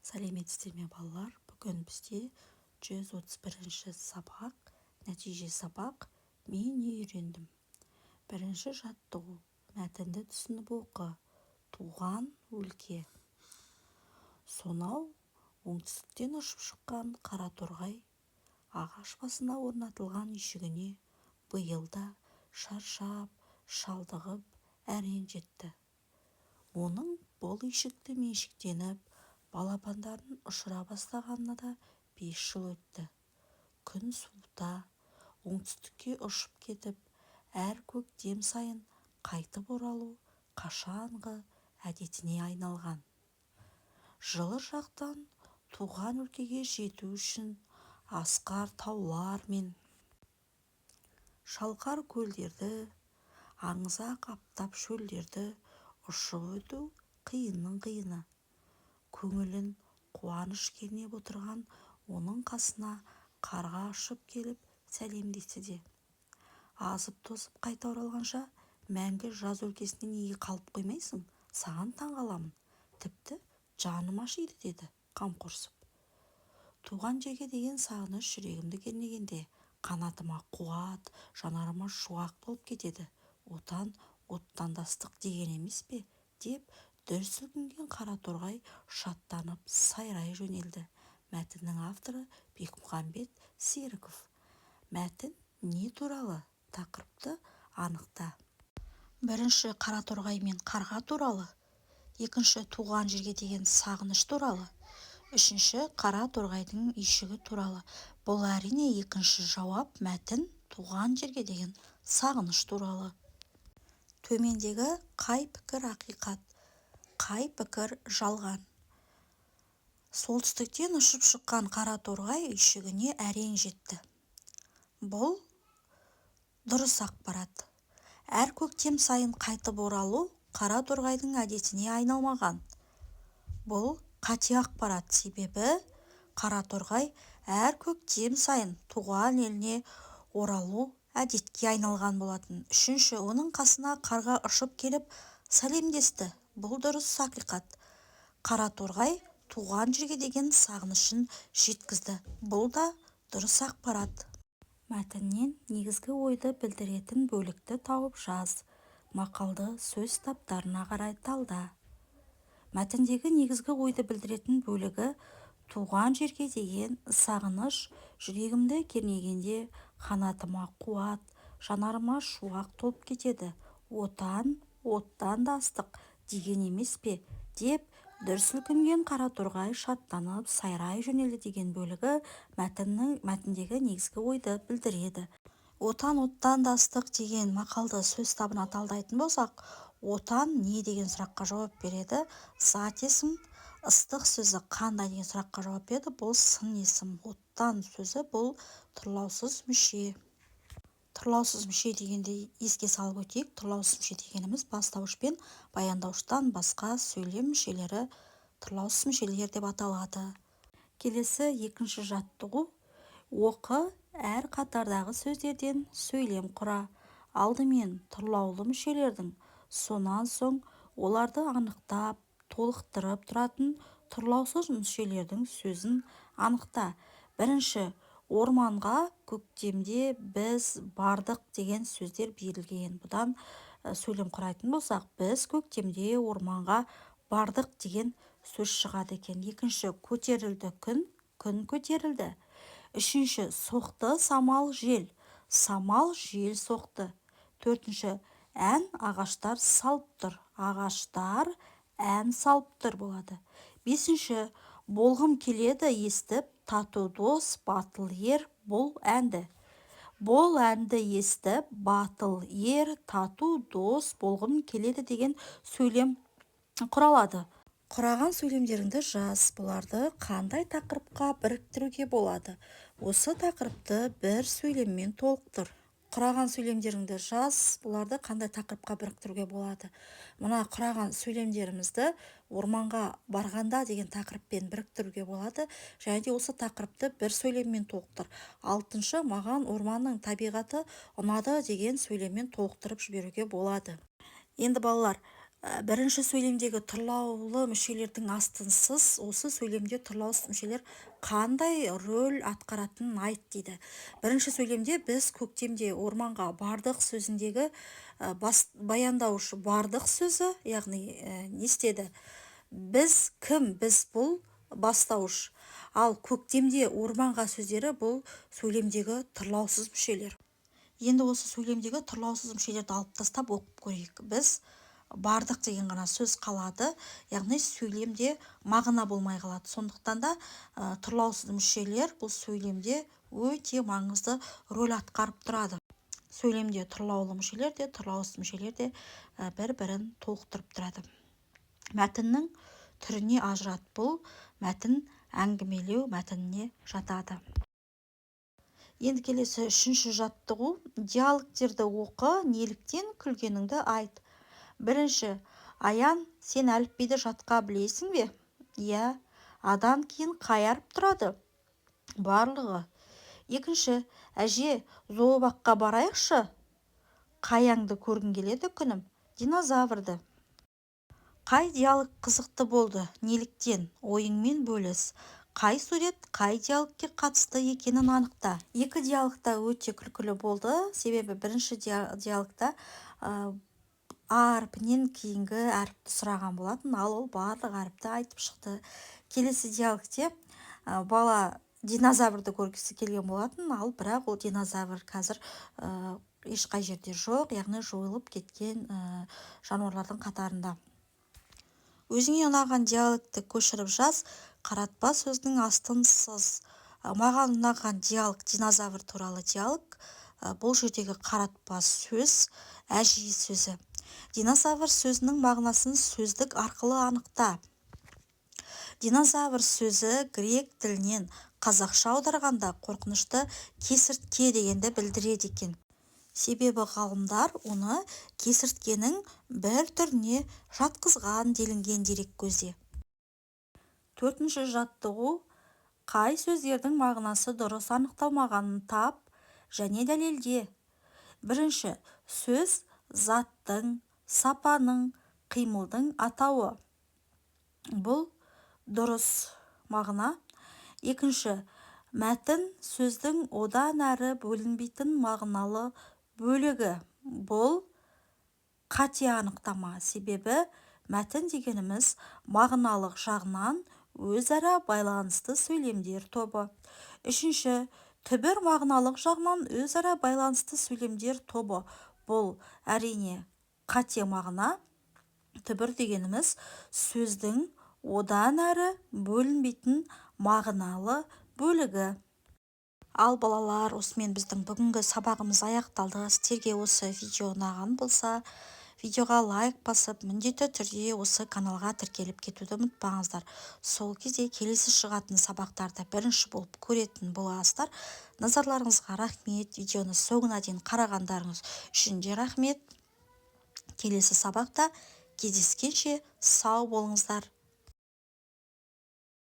Сәлеметсіздер ме балалар? Бүгін бізде 131 сабақ, нәтиже сабақ мен не үйрендім. Бірінші жаттығу, мәтінді түсініп оқы. Туған өлке. Сонау оңтүстіктен ұшып шыққан қараторғай ағаш басына орнатылған үйшігіне биыл да шаршап, шалдығып әрең жетті. Оның бұл үйшікті меншіктеніп, балапандарын ұшыра бастағанына да 5 жыл өтті. Күн суыта, оңтүстікке ұшып кетіп, әр көктем сайын қайтып оралу қашанғы әдетіне айналған. Жылы жақтан туған өлкеге жету үшін асқар таулар мен шалқар көлдерді, аңызақ аптап шөлдерді ұшып өту қиынның қиыны. Көңілін қуаныш кернеп отырған оның қасына қарға ұшып келіп сәлемдесті де. Азып-тозып қайта оралғанша мәңгі жаз өлкесінде неге қалып қоймайсың? Саған таңғаламын. Тіпті жаным ашиды, деді қамқорсып. Туған жерге деген сағыныш жүрегімді кернегенде, қанатыма қуат, жанарыма шуақ болып кетеді. Отан, оттандастық деген емес пе? Деп дүр сілкінген қараторғай шаттанып сайрай жөнелді. Мәтіннің авторы Бекмұхамбет Серіков. Мәтін не туралы? Тақырыпты анықта. Бірінші қараторғай мен қарға туралы. Екінші туған жерге деген сағыныш туралы. Үшінші қараторғайдың үйшігі туралы. Бұл әрине екінші жауап. Мәтін туған жерге деген сағыныш туралы. Төмендегі қай пікір ақиқат, қай пікір жалған? Солтүстіктен ұшып шыққан қараторғай үйшігіне әрең жетті. Бұл дұрыс ақпарат. Әр көктем сайын қайтып оралу қараторғайдың әдетіне айналмаған. Бұл қате ақпарат, себебі қараторғай әр көктем сайын туған еліне оралу әдетке айналған болатын. Үшінші, оның қасына қарға ұшып келіп сәлемдесті. Бұл дұрыс ақиқат. Қараторғай туған жерге деген сағынышын жеткізді. Бұл да дұрыс ақпарат. Мәтіннен негізгі ойды білдіретін бөлікті тауып жаз. Мақалды сөз таптарына қарай талда. Мәтіндегі негізгі ойды білдіретін бөлігі туған жерге деген сағыныш жүрегімді кернегенде, қанатыма қуат, жанарыма шуақ толып кетеді. Отан, оттандастық деген емес пе? Деп дүр сілкінген қараторғай шаттанып сайрай жөнелді деген бөлігі мәтіндегі негізгі ойды білдіреді. Отан, оттандастық деген мақалды сөз табына талдайтын болсақ, отан не деген сұраққа жауап береді? Зат есім. Ыстық сөзі қандай деген сұраққа жауап береді? Бұл сын есім. Оттан сөзі бұл тұрлаусыз мүше. Тұрлаусыз мүше дегенде еске салып өтейік. Тұрлаусыз мүше дегеніміз бастауыш пен баяндауыштан басқа сөйлем мүшелері тұрлаусыз мүшелер деп аталады. Келесі екінші жаттығу. Оқы, әр қатардағы сөздерден сөйлем құра. Алдымен тұрлаулы мүшелердің, сонан соң оларды анықтап, толықтырып тұратын тұрлаусыз мүшелердің сөзін анықта. Бірінші, орманға көктемде біз бардық деген сөздер берілген. Бұдан сөйлем құрайтын болсақ, біз көктемде орманға бардық деген сөз шығады екен. Екінші, көтерілді күн көтерілді. Үшінші, соқты самал жел соқты. Төртінші, ән ағаштар салып тұр, ағаштар ән салып тұр болады. Бесінші, болғым келеді естіп, тату дос, батыл ер бұл әнді. Бұл әнді естіп, батыл ер, тату дос болғым келеді деген сөйлем құралады. Құраған сөйлемдеріңді жаз. Бұларды қандай тақырыпқа біріктіруге болады? Осы тақырыпты бір сөйлеммен толықтыр. Құраған сөйлемдеріңді жаз. Бұларды қандай тақырыпқа біріктіруге болады? Мына құраған сөйлемдерімізді орманға барғанда деген тақырыппен біріктіруге болады. Және де осы тақырыпты бір сөйлеммен толықтыр. Алтыншы, маған орманның табиғаты ұнады деген сөйлеммен толықтырып жіберуге болады. Енді балалар, Бірінші сөйлемдегі тұрлаулы мүшелердің астынсыз осы сөйлемде тұрлаусыз мүшелер қандай рөл атқаратынын айт дейді. Бірінші сөйлемде біз көктемде орманға бардық сөзіндегі баяндауыш бардық сөзі, яғни не істеді? Біз кім? Біз бұл бастауыш. Ал көктемде орманға сөздері бұл сөйлемдегі тұрлаусыз мүшелер. Енді осы сөйлемдегі тұрлаусыз мүшелерді алып тастап оқып көрейік. Біз бардық деген ғана сөз қалады, яғни сөйлемде мағына болмай қалады. Сондықтан да тұрлаусыз мүшелер бұл сөйлемде өте маңызды рөл атқарып тұрады. Сөйлемде тұрлаулы мүшелер де, тұрлаусыз мүшелер де бір-бірін толықтырып тұрады. Мәтіннің түріне ажырат. Бұл мәтін әңгімелеу мәтініне жатады. Енді келесі үшінші жаттығу. Диалогтерді оқы, неліктен күлгеніңді айт. Бірінші, Аян, сен әліпбиді жатқа білесің бе? Иә. Адан кейін қай әріп тұрады? Барлығы. Екінші, әже, зообаққа барайықшы. Қаяңды көргің келеді күнім? Динозаврды. Қай диалог қызықты болды? Неліктен? Ойыңмен бөліс. Қай сурет қай диалогке қатысты екенін анықта. Екі диалогта өте күлкілі болды, себебі бірінші диалогта а әрпінен кейінгі әріпті сұраған болатын, ал ол барлық әріпті айтып шықты. Келесі диалогте бала динозаврды көргісі келген болатын, ал бірақ ол динозавр қазір ешқай жерде жоқ, яғни жойылып кеткен жануарлардың қатарында. Өзіңе ұнаған диалогты көшіріп жаз, қаратпа сөздің астын сыз. Маған ұнаған диалог динозавр туралы диалог. Бұл жердегі қаратпа сөз әже сөзі. Динозавр сөзінің мағынасын сөздік арқылы анықта. Динозавр сөзі грек тілінен қазақша аударғанда қорқынышты кесіртке дегенді білдіреді екен. Себебі ғалымдар оны кесірткенің бір түріне жатқызған делінген дерек көзде. Төртінші жаттығу. Қай сөздердің мағынасы дұрыс анықталмағанын тап және дәлелде. Бірінші, сөз заттың, сапаның, қимылдың атауы. Бұл дұрыс мағына. Екінші, мәтін сөздің одан әрі бөлінбейтін мағыналы бөлігі. Бұл қате анықтама, себебі мәтін дегеніміз мағыналық жағынан өзара байланысты сөйлемдер тобы. Үшінші, түбір мағыналық жағынан өзара байланысты сөйлемдер тобы. Бұл әрине қате мағына. Түбір дегеніміз сөздің одан әрі бөлінбейтін мағыналы бөлігі. Ал балалар, осымен біздің бүгінгі сабағымыз аяқталды. Сіздерге осы видео ұнаған болса, видеоға лайк басып, міндетті түрде осы каналға тіркеліп кетуді ұмытпаңыздар. Сол кезде келесі шығатын сабақтарды бірінші болып көретін боласыздар. Назарларыңызға рахмет. Видеоны соңына дейін қарағандарыңыз үшін де рахмет. Келесі сабақта кездескенше сау болыңыздар.